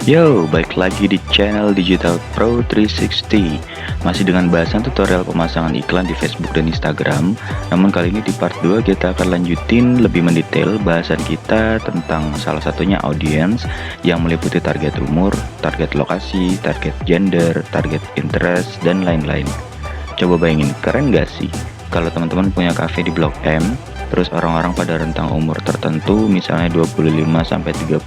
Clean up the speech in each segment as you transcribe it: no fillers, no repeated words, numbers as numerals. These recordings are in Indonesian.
Yo, balik lagi di channel Digital Pro 360. Masih dengan bahasan tutorial pemasangan iklan di Facebook dan Instagram. Namun kali ini di part 2 kita akan lanjutin lebih mendetail bahasan kita tentang salah satunya audience yang meliputi target umur, target lokasi, target gender, target interest, dan lain-lain. Coba bayangin, keren gak sih kalau teman-teman punya cafe di Blok M, terus orang-orang pada rentang umur tertentu, misalnya 25-35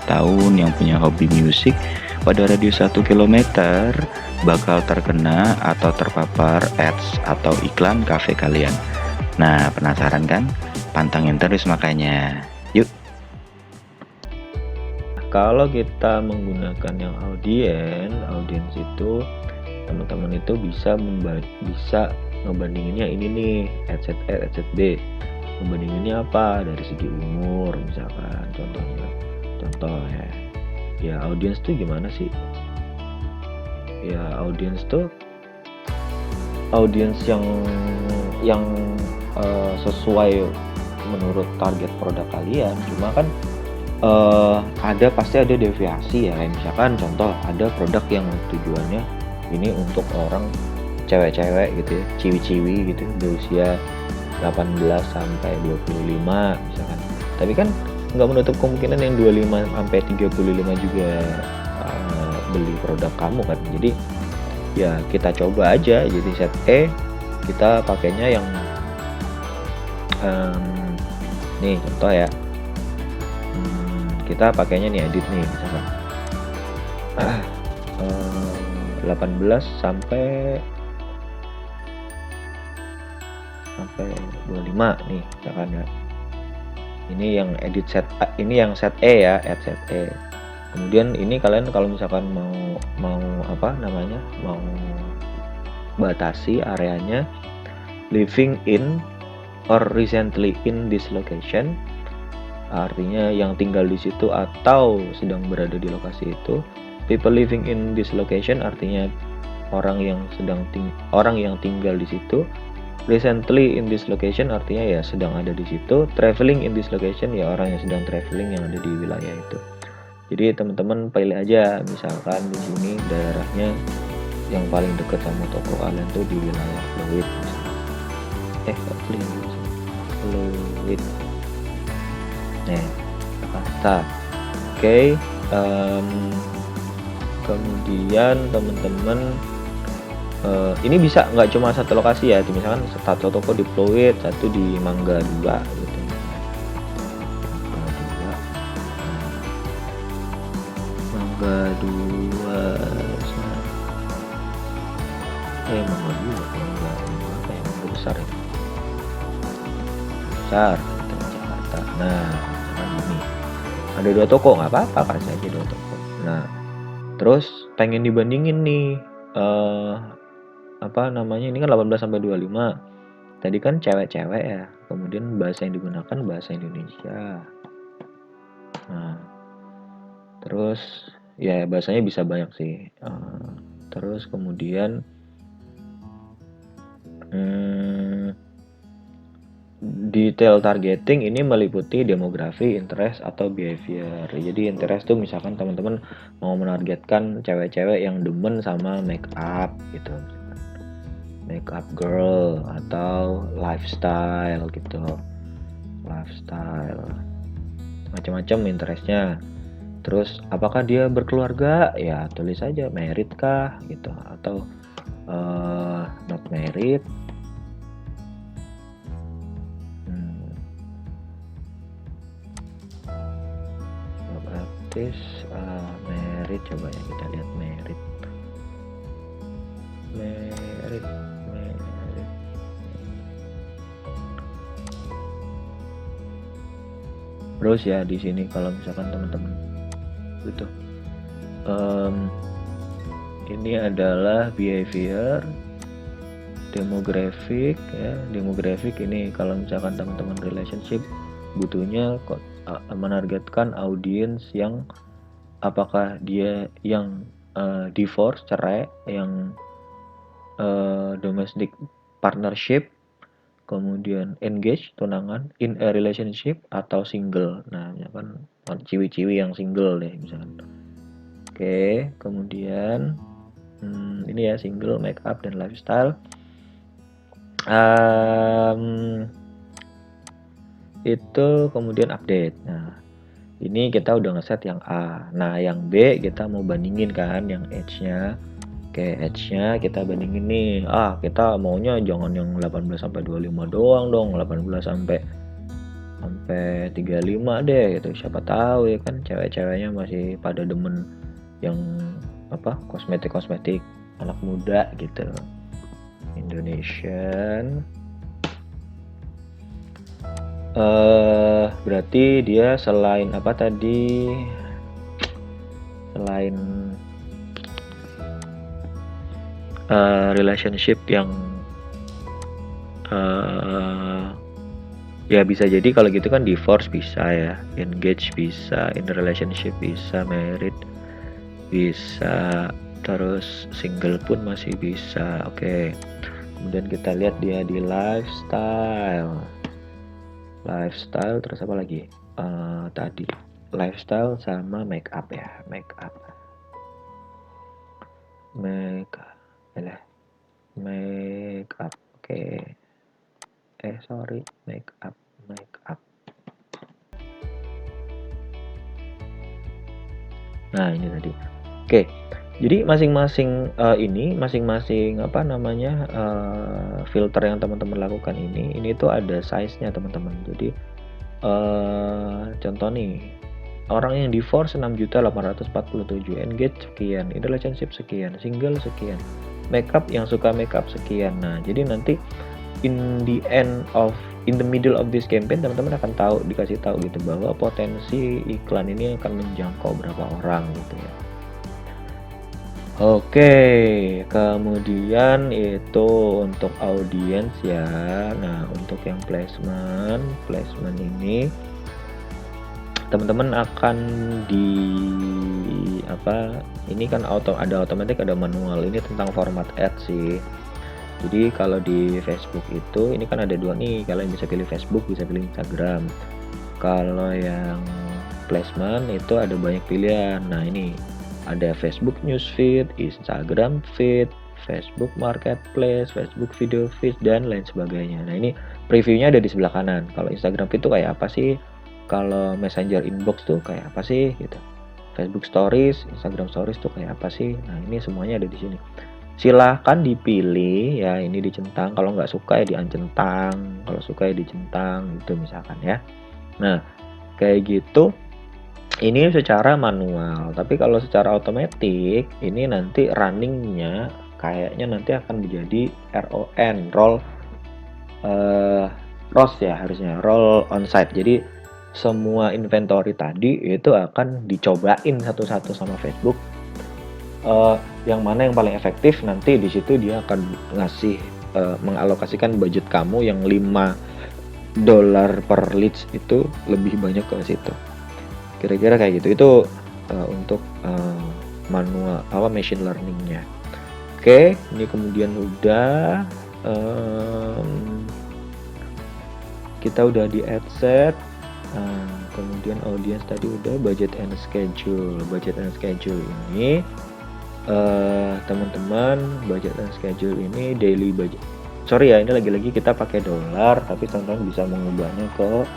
tahun yang punya hobi musik, pada radius 1 kilometer bakal terkena atau terpapar ads atau iklan cafe kalian. Nah, penasaran kan? Pantangin terus makanya. Yuk. Kalau kita menggunakan yang audience itu teman-teman itu bisa ngebandinginnya ini nih, ads A, ads B. Ngebandinginnya apa? Dari segi umur misalkan, contoh ya audience tuh gimana sih? Ya audience tuh audience yang sesuai menurut target produk kalian. Cuma kan pasti ada deviasi ya, kayak misalkan contoh ada produk yang tujuannya ini untuk orang cewek-cewek gitu ya, ciwi-ciwi gitu berusia 18 sampai 25 misalkan. Tapi kan nggak menutup kemungkinan yang 25 sampai 35 juga beli produk kamu kan. Jadi ya kita coba aja, jadi set E kita pakainya yang nih contoh ya, kita pakainya nih edit nih misalkan 18 sampai 25 nih misalkan ya. Ini yang edit set A, ini yang set E ya, add set E. Kemudian ini kalian kalau misalkan mau apa namanya, mau batasi areanya living in or recently in this location, artinya yang tinggal di situ atau sedang berada di lokasi itu. People living in this location artinya orang yang tinggal di situ. Recently in this location artinya ya sedang ada di situ. Traveling in this location ya orang yang sedang traveling yang ada di wilayah itu. Jadi teman-teman pilih aja, misalkan di sini daerahnya yang paling dekat sama toko kalian tuh di wilayah Fluid. Fluid. Nah, Jakarta. Oke, kemudian teman-teman ini bisa nggak cuma satu lokasi ya, misalkan satu toko di Fluid, satu di Mangga 2 gitu. Mangga 2 Mangga 2 apa ya, Mangga besar ya, besar Jakarta. Nah ini ada 2 toko, nggak apa-apa kasih aja 2 toko. Nah terus pengen dibandingin nih apa namanya, ini kan 18 sampai 25. Tadi kan cewek-cewek ya, kemudian bahasa yang digunakan bahasa Indonesia. Nah, terus ya bahasanya bisa banyak sih. Terus kemudian detail targeting ini meliputi demografi, interest, atau behavior. Jadi interest tuh misalkan teman-teman mau menargetkan cewek-cewek yang demen sama make up gitu, makeup girl atau lifestyle gitu, lifestyle macam-macam interestnya. Terus apakah dia berkeluarga, ya tulis aja married kah gitu, atau not married. Artis married, coba ya kita lihat married. Terus ya di sini kalau misalkan teman-teman gitu, ini adalah behavior, demographic ya. Demographic ini kalau misalkan teman-teman relationship butuhnya menargetkan audiens yang apakah dia yang divorce, cerai, yang domestic partnership, kemudian engage, tunangan, in a relationship, atau single. Nah misalkan ciwi-ciwi yang single deh misalkan. Oke, kemudian ini ya single, make up dan lifestyle. Itu kemudian update. Nah, ini kita udah ngeset yang A. Nah, yang B kita mau bandingin kan yang edge-nya. Oke, edge-nya kita bandingin nih. Kita maunya jangan yang 18 sampai 25 doang dong, 18 sampai 35 deh gitu. Siapa tahu ya kan cewek-ceweknya masih pada demen yang kosmetik-kosmetik anak muda gitu. Indonesian. Berarti dia selain apa tadi? Selain relationship yang ya bisa jadi kalau gitu kan divorce bisa ya, engage bisa, in relationship bisa, married bisa, terus single pun masih bisa. Oke. Kemudian kita lihat dia di lifestyle terus apa lagi? Tadi lifestyle sama make up ya, make up oke. Make up. Nah, ini tadi. Oke. Jadi masing-masing filter yang teman-teman lakukan ini tuh ada size-nya teman-teman. Jadi contoh nih, orang yang divorce 6.847, engage sekian, in relationship sekian, single sekian, makeup yang suka makeup sekian. Nah, jadi nanti in the middle of this campaign teman-teman akan dikasih tahu gitu bahwa potensi iklan ini akan menjangkau berapa orang gitu ya. Oke, kemudian itu untuk audiens ya. Nah, untuk yang placement ini teman-teman akan ini kan ada otomatis ada manual. Ini tentang format ad sih. Jadi kalau di Facebook itu ini kan ada dua nih, kalian bisa pilih Facebook, bisa pilih Instagram. Kalau yang placement itu ada banyak pilihan. Nah, ini ada Facebook Newsfeed, Instagram Feed, Facebook Marketplace, Facebook Video Feed, dan lain sebagainya. Nah, ini previewnya ada di sebelah kanan. Kalau Instagram Feed itu kayak apa sih? Kalau Messenger Inbox tuh kayak apa sih? Gitu. Facebook Stories, Instagram Stories tuh kayak apa sih? Nah, ini semuanya ada di sini. Silahkan dipilih ya, ini dicentang. Kalau nggak suka ya diancentang. Kalau suka ya dicentang, gitu misalkan ya. Nah, kayak gitu. Ini secara manual, tapi kalau secara otomatis ini nanti runningnya kayaknya nanti akan menjadi ROS ya, harusnya roll on site. Jadi semua inventory tadi itu akan dicobain satu-satu sama Facebook. Yang mana yang paling efektif, nanti di situ dia akan ngasih mengalokasikan budget kamu yang $5 per leads itu lebih banyak ke situ. Kira-kira kayak gitu. Itu untuk manual machine learningnya. Oke, ini kemudian udah kita udah di ad set. Kemudian audience tadi udah, budget and schedule ini teman-teman, budget and schedule ini daily budget. Sorry ya, ini lagi-lagi kita pakai dolar, tapi teman-teman bisa mengubahnya ke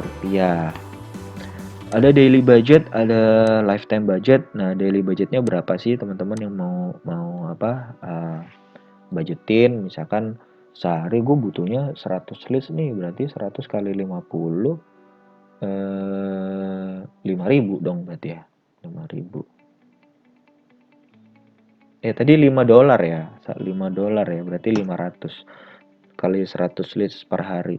rupiah. Ada daily budget, ada lifetime budget. Nah, daily budgetnya berapa sih teman-teman yang mau budgetin? Misalkan sehari gue butuhnya 100 leads nih, berarti 100 kali 50 5.000 dong berarti ya. 5.000. Tadi $5 ya. $5 ya, berarti 500 kali 100 leads per hari.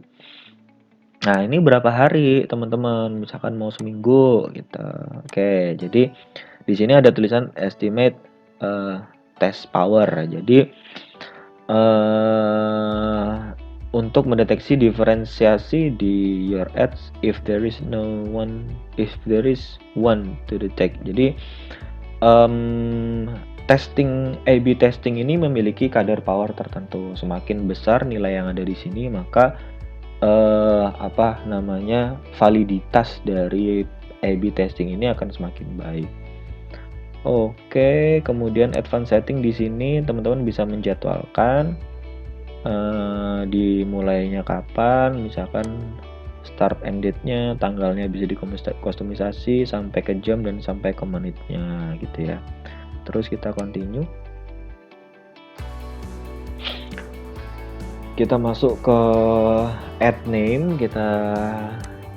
Nah, ini berapa hari teman-teman? Misalkan mau seminggu gitu. Oke, jadi di sini ada tulisan estimate test power. Jadi untuk mendeteksi diferensiasi di your ads if there is one to detect. Jadi A/B testing ini memiliki kadar power tertentu. Semakin besar nilai yang ada di sini, maka validitas dari A/B testing ini akan semakin baik. Oke, kemudian advanced setting di sini teman-teman bisa menjadwalkan dimulainya kapan, misalkan start and date-nya, tanggalnya bisa dikustomisasi sampai ke jam dan sampai ke menitnya gitu ya. Terus kita continue. Kita masuk ke add name, kita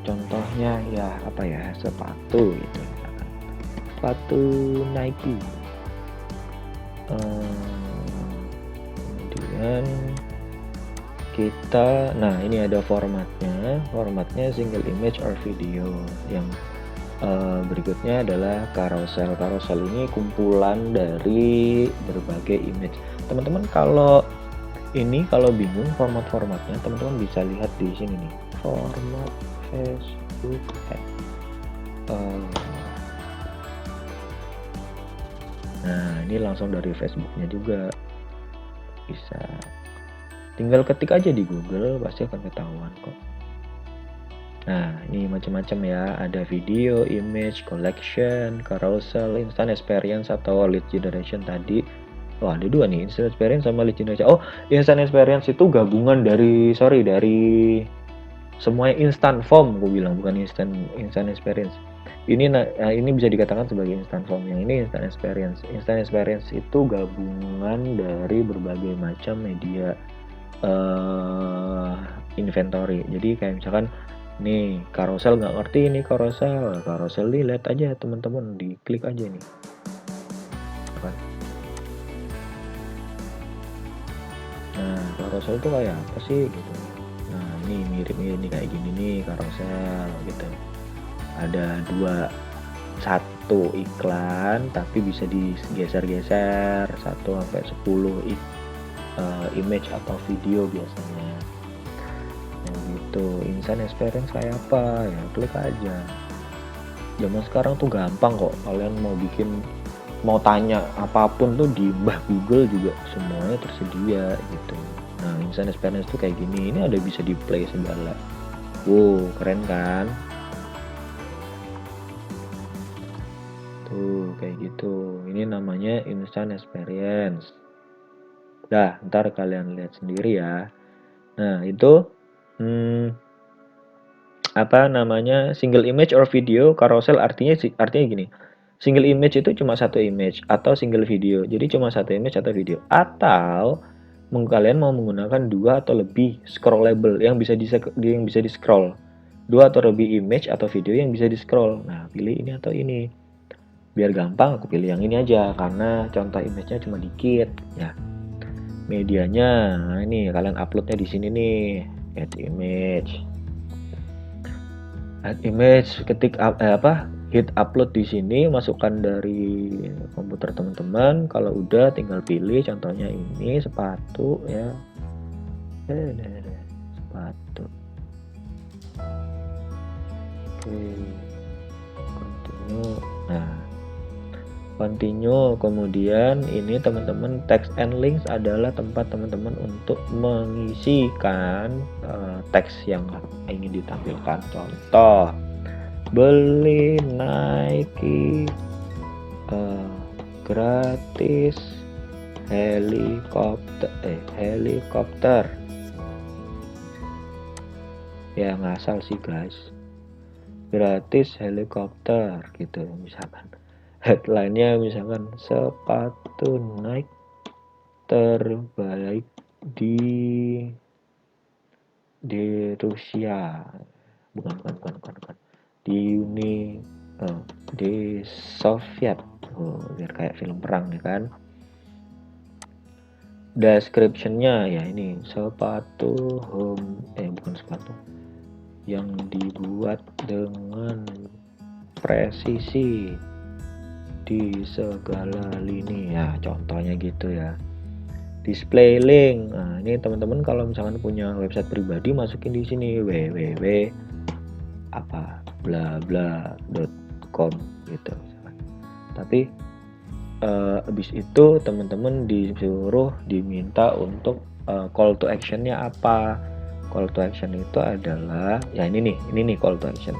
contohnya ya apa ya, sepatu gitu misalkan. Sepatu Nike. Kemudian kita, nah ini ada formatnya single image or video. Yang berikutnya adalah carousel. Carousel ini kumpulan dari berbagai image. Teman-teman kalau bingung formatnya, teman-teman bisa lihat di sini nih, format Facebook Ads. Nah ini langsung dari Facebooknya juga, bisa tinggal ketik aja di Google, pasti akan ketahuan kok. Nah ini macam-macam ya, ada video, image, collection, carousel, instant experience atau lead generation tadi. Oh ada dua nih, instant experience sama lead generation. Oh, instant experience itu gabungan dari semuanya instant form, gue bilang, bukan instant experience. Ini bisa dikatakan sebagai instant form. Yang ini instant experience. Instant experience itu gabungan dari berbagai macam media inventory. Jadi kayak misalkan nih carousel, nggak ngerti ini carousel lihat aja teman-teman, diklik aja nih. Nah carousel itu kayak apa sih gitu. Nah ini mirip nih kayak gini nih carousel gitu. Ada satu iklan tapi bisa digeser-geser 1-10 image atau video biasanya. Nah gitu, instant experience kayak apa ya, klik aja. Zaman sekarang tuh gampang kok, kalian mau tanya apapun tuh di Google juga semuanya tersedia gitu. Nah instant experience tuh kayak gini, ini ada bisa di play segala. Wow keren kan, tuh kayak gitu. Ini namanya instant experience. Dah ntar kalian lihat sendiri ya. Nah itu apa namanya, single image or video carousel, artinya gini, single image itu cuma satu image atau single video, jadi cuma satu image atau video, atau kalian mau menggunakan dua atau lebih scrollable yang bisa di scroll, dua atau lebih image atau video yang bisa di scroll. Nah pilih ini atau ini, biar gampang aku pilih yang ini aja karena contoh image-nya cuma dikit ya. Medianya, nah ini kalian uploadnya di sini nih, add image, ketik hit upload di sini, masukkan dari komputer teman-teman. Kalau udah tinggal pilih, contohnya ini sepatu ya, sepatu. Oke, continue. Nah continue, kemudian ini teman-teman, text and links adalah tempat teman-teman untuk mengisikan teks yang ingin ditampilkan. Contoh, beli Nike gratis helikopter ya, ngasal sih guys, gratis helikopter gitu misalkan. Headline-nya misalkan sepatu Nike terbaik di Rusia, bukan di Soviet. Biar kayak film perang ya kan. Description-nya ya ini, sepatu bukan sepatu yang dibuat dengan presisi di segala lini ya, contohnya gitu ya. Display link, nah ini teman-teman kalau misalkan punya website pribadi, masukin di sini www apa bla bla.com gitu. Tapi habis itu teman-teman diminta untuk call to actionnya apa. Call to action itu adalah ya ini nih call to action.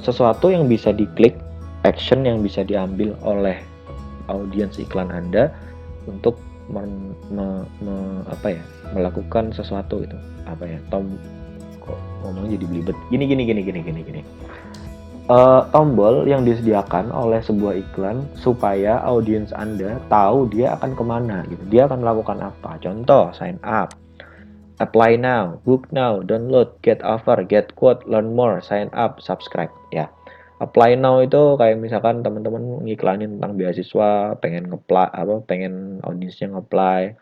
Sesuatu yang bisa diklik action yang bisa diambil oleh audiens iklan Anda untuk melakukan sesuatu itu. Apa ya? Kok ngomongnya jadi belibet. Gini. Tombol yang disediakan oleh sebuah iklan supaya audiens Anda tahu dia akan kemana gitu. Dia akan melakukan apa. Contoh, sign up, apply now, book now, download, get offer, get quote, learn more, sign up, subscribe. Ya, apply now itu kayak misalkan teman-teman ngiklanin tentang beasiswa, pengen audiensnya nge-apply.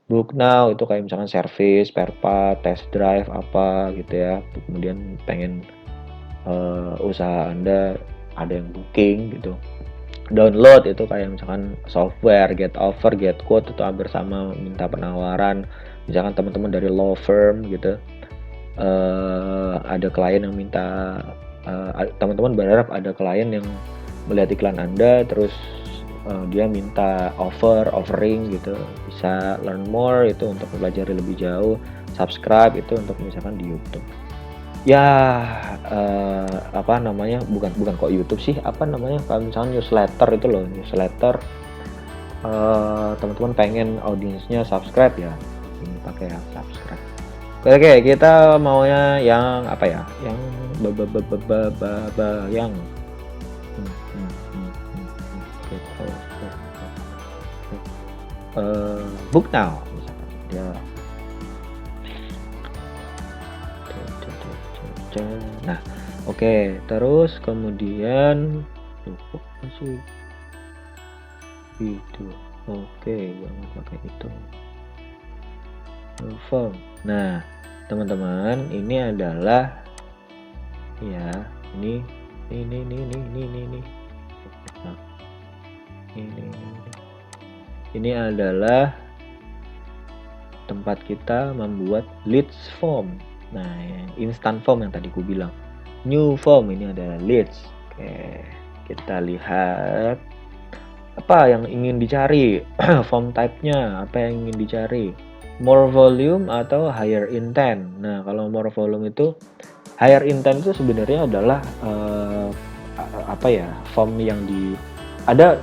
Book now itu kayak misalkan service, spare part, test drive apa gitu ya. Kemudian pengen usaha Anda ada yang booking gitu. Download itu kayak misalkan software, get offer, get quote itu hampir sama, minta penawaran. Misalkan teman-teman dari law firm gitu, ada klien yang minta, teman-teman berharap ada klien yang melihat iklan Anda terus dia minta offering gitu. Bisa learn more itu untuk mempelajari lebih jauh, subscribe itu untuk misalkan di YouTube. Ya, bukan kok YouTube sih, kalau misalnya newsletter itu loh, teman-teman pengen audiensnya subscribe ya, ini pakai subscribe. Oke, kita maunya yang apa ya, yang yang book now misalkan dia. Nah, oke, terus kemudian kok masih itu. Oke, jangan pakai itu. Form. Nah, teman-teman, ini adalah ya, ini. Nah, ini adalah tempat kita membuat leads form. Nah, instant form yang tadi ku bilang. New form ini adalah leads. Oke, kita lihat apa yang ingin dicari. Form type-nya apa yang ingin dicari. More volume atau higher intent. Nah, kalau more volume itu, higher intent itu sebenarnya adalah form yang ada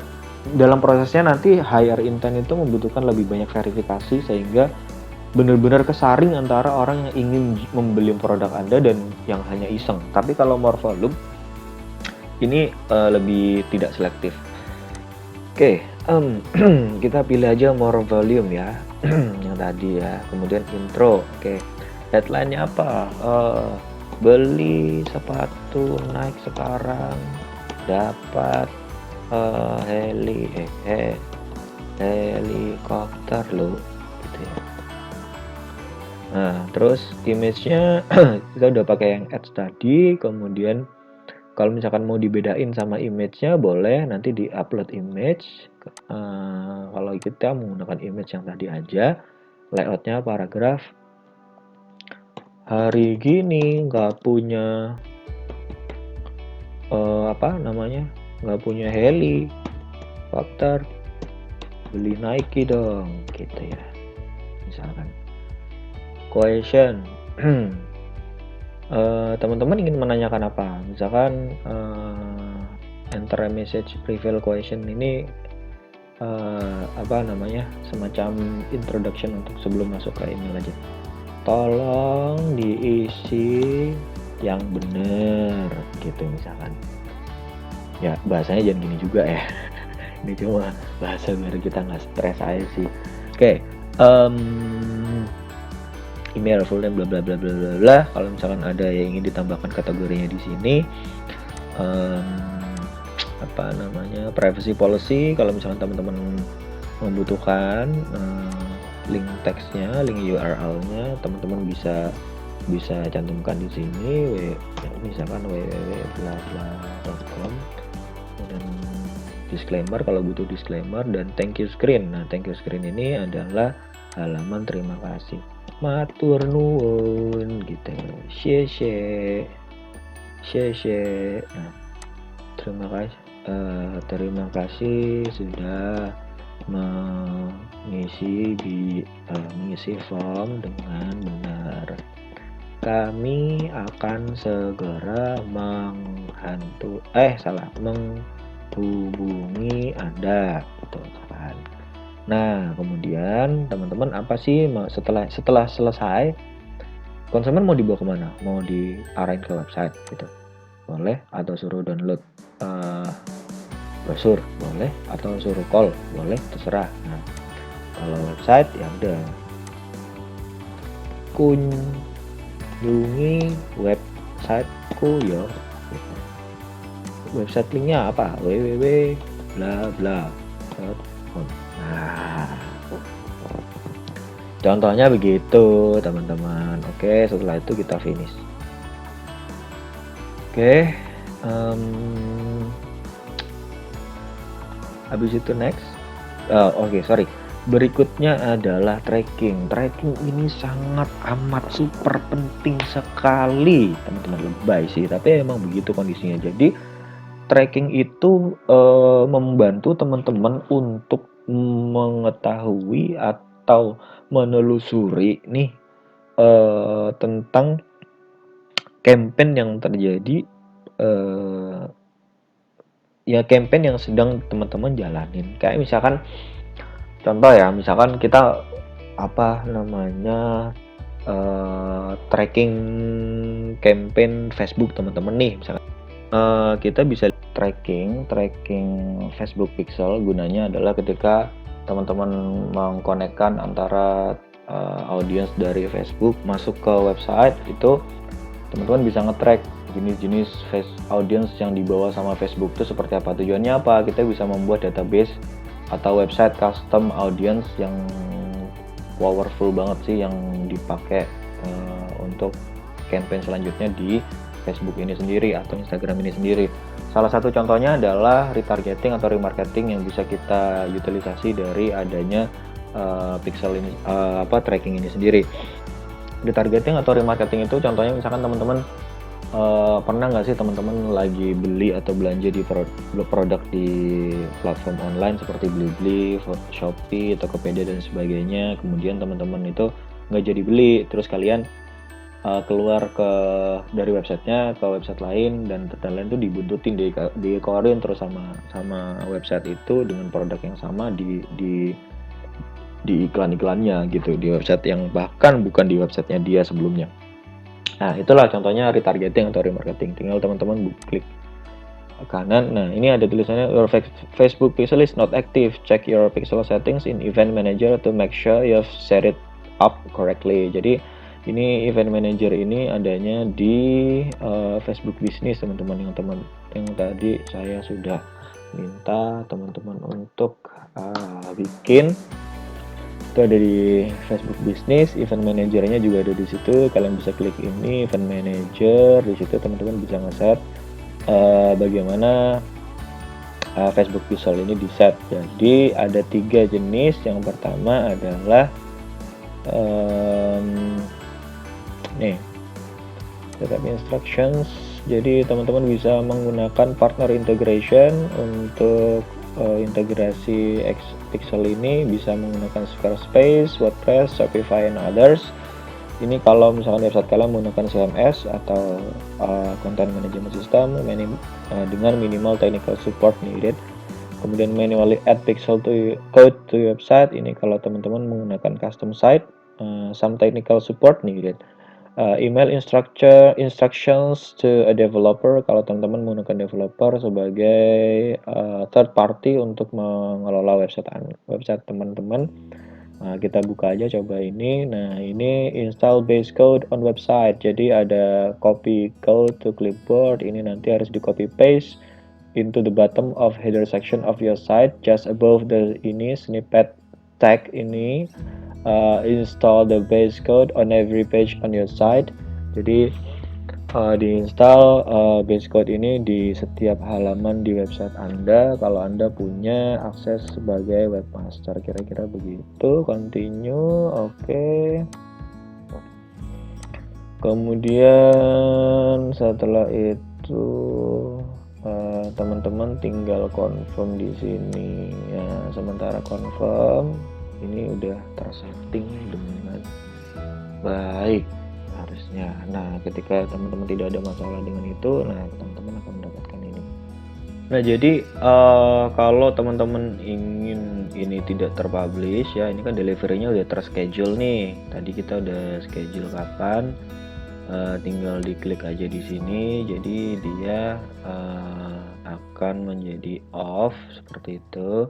dalam prosesnya. Nanti higher intent itu membutuhkan lebih banyak verifikasi sehingga benar-benar kesaring antara orang yang ingin membeli produk Anda dan yang hanya iseng. Tapi kalau more volume ini lebih tidak selektif. Oke, kita pilih aja more volume ya, yang tadi ya. Kemudian intro. Oke, headline-nya apa? Beli sepatu Nike sekarang dapat helikopter loh, gitu ya. Nah, terus image-nya kita udah pakai yang ads tadi. Kemudian kalau misalkan mau dibedain sama image-nya, boleh nanti di-upload image. Kalau kita menggunakan image yang tadi aja, layout-nya paragraf. Hari gini nggak punya nggak punya helikopter, beli Nike dong, gitu ya. Misalkan question. Teman-teman ingin menanyakan apa? Misalkan enter a message reveal question ini semacam introduction untuk sebelum masuk ke email aja. Tolong diisi yang benar gitu misalkan. Ya, bahasanya jangan gini juga ya. Ini cuma bahasa biar kita nggak stres aja sih. Oke, email full name bla bla bla bla bla bla. Kalau misalkan ada yang ingin ditambahkan kategorinya di sini, privacy policy. Kalau misalkan teman-teman membutuhkan link teksnya, link URL-nya, teman-teman bisa cantumkan di sini, misalkan www.bla.com, dan disclaimer kalau butuh disclaimer, dan thank you screen. Nah, thank you screen ini adalah halaman terima kasih. Matur nuwun gitu. Xie. Nah, terima kasih sudah mengisi form dengan benar. kami akan segera menghubungi Anda, gitu kan. Nah, kemudian teman-teman apa sih setelah selesai, konsumen mau dibawa kemana? Mau diarahin ke website gitu, boleh, atau suruh download brosur, boleh, atau suruh call, boleh, terserah. Nah, kalau website ya udah, kunjungi websiteku ya. Website linknya apa? www.bla-bla.com. Nah, contohnya begitu teman-teman. Oke, setelah itu kita finish. Oke, habis itu next. Sorry. Berikutnya adalah tracking. Tracking ini sangat amat super penting sekali, teman-teman. Lebay sih, tapi emang begitu kondisinya. Jadi tracking itu membantu teman-teman untuk mengetahui atau menelusuri nih tentang campaign yang terjadi, ya campaign yang sedang teman-teman jalanin. Kayak misalkan contoh ya, misalkan kita tracking campaign Facebook teman-teman nih, misalkan kita bisa tracking Facebook Pixel. Gunanya adalah ketika teman-teman mengkonekkan antara audiens dari Facebook masuk ke website, itu teman-teman bisa nge-track jenis-jenis audiens yang dibawa sama Facebook itu seperti apa. Tujuannya apa? Kita bisa membuat database atau website custom audience yang powerful banget sih, yang dipakai untuk campaign selanjutnya di Facebook ini sendiri atau Instagram ini sendiri. Salah satu contohnya adalah retargeting atau remarketing yang bisa kita utilisasi dari adanya pixel ini, tracking ini sendiri. Retargeting atau remarketing itu contohnya misalkan teman-teman pernah nggak sih teman-teman lagi beli atau belanja di produk di platform online seperti Blibli, Shopee, Tokopedia dan sebagainya. Kemudian teman-teman itu nggak jadi beli, terus kalian keluar dari websitenya ke website lain, dan lain tuh dibuntutin, dikorin terus sama website itu dengan produk yang sama di iklan-iklannya gitu, di website yang bahkan bukan di websitenya dia sebelumnya. Nah, itulah contohnya retargeting atau remarketing. Tinggal teman-teman klik kanan. Nah, ini ada tulisannya your Facebook pixel is not active. Check your pixel settings in Event Manager to make sure you've set it up correctly. Jadi ini Event Manager ini adanya di Facebook Business, teman-teman. Yang tadi saya sudah minta teman-teman untuk bikin. Itu ada di Facebook Business, Event Manager-nya juga ada di situ. Kalian bisa klik ini Event Manager, di situ teman-teman bisa nge-set bagaimana Facebook Pixel ini di-set. Jadi ada 3 jenis. Yang pertama adalah setup instructions. Jadi teman-teman bisa menggunakan partner integration untuk integrasi Pixel ini, bisa menggunakan Squarespace, WordPress, Shopify, and others. Ini kalau misalkan website kalian menggunakan CMS atau content management system dengan minimal technical support needed. Kemudian manually add pixel code to website. Ini kalau teman-teman menggunakan custom site, some technical support needed. Email instructions to a developer, kalau teman-teman menggunakan developer sebagai third party untuk mengelola website teman-teman. Nah, kita buka aja coba ini. Nah, ini install base code on website. Jadi ada copy code to clipboard. Ini nanti harus di copy paste into the bottom of header section of your site, just above the snippet tag ini. Install the base code on every page on your site. Jadi diinstal base code ini di setiap halaman di website Anda kalau Anda punya akses sebagai webmaster. Kira-kira begitu. Continue. Oke. Kemudian setelah itu teman-teman tinggal confirm di sini ya. Sementara confirm, ini udah tersetting dengan baik harusnya. Ya, nah ketika teman-teman tidak ada masalah dengan itu, nah teman-teman akan mendapatkan ini. Nah jadi, kalau teman-teman ingin ini tidak terpublish ya, ini kan delivery-nya udah terschedule nih. Tadi kita udah schedule kapan, tinggal diklik aja di sini, jadi dia, akan menjadi off seperti itu.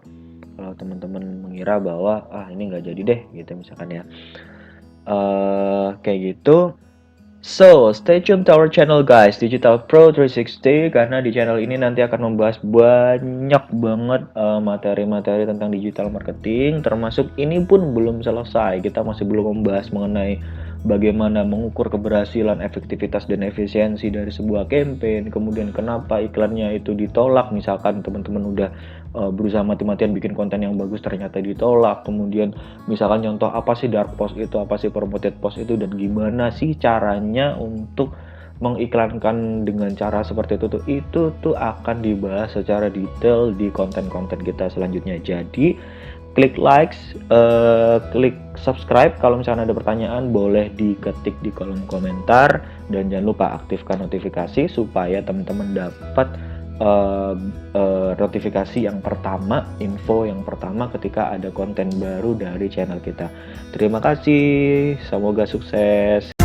Kalau teman-teman mengira bahwa, "Ah ini nggak jadi deh," gitu misalkan ya. Kayak gitu. So, stay tune to our channel guys, Digital Pro 360, karena di channel ini nanti akan membahas banyak banget materi-materi tentang digital marketing, termasuk ini pun belum selesai. Kita masih belum membahas mengenai bagaimana mengukur keberhasilan, efektivitas, dan efisiensi dari sebuah campaign, kemudian kenapa iklannya itu ditolak, misalkan teman-teman udah berusaha mati-matian bikin konten yang bagus ternyata ditolak, kemudian misalkan contoh apa sih dark post itu, apa sih promoted post itu, dan gimana sih caranya untuk mengiklankan dengan cara seperti itu tuh akan dibahas secara detail di konten-konten kita selanjutnya. Jadi klik likes, klik subscribe, kalau misalnya ada pertanyaan boleh diketik di kolom komentar, dan jangan lupa aktifkan notifikasi supaya teman-teman dapat notifikasi yang pertama, info yang pertama ketika ada konten baru dari channel kita. Terima kasih, semoga sukses.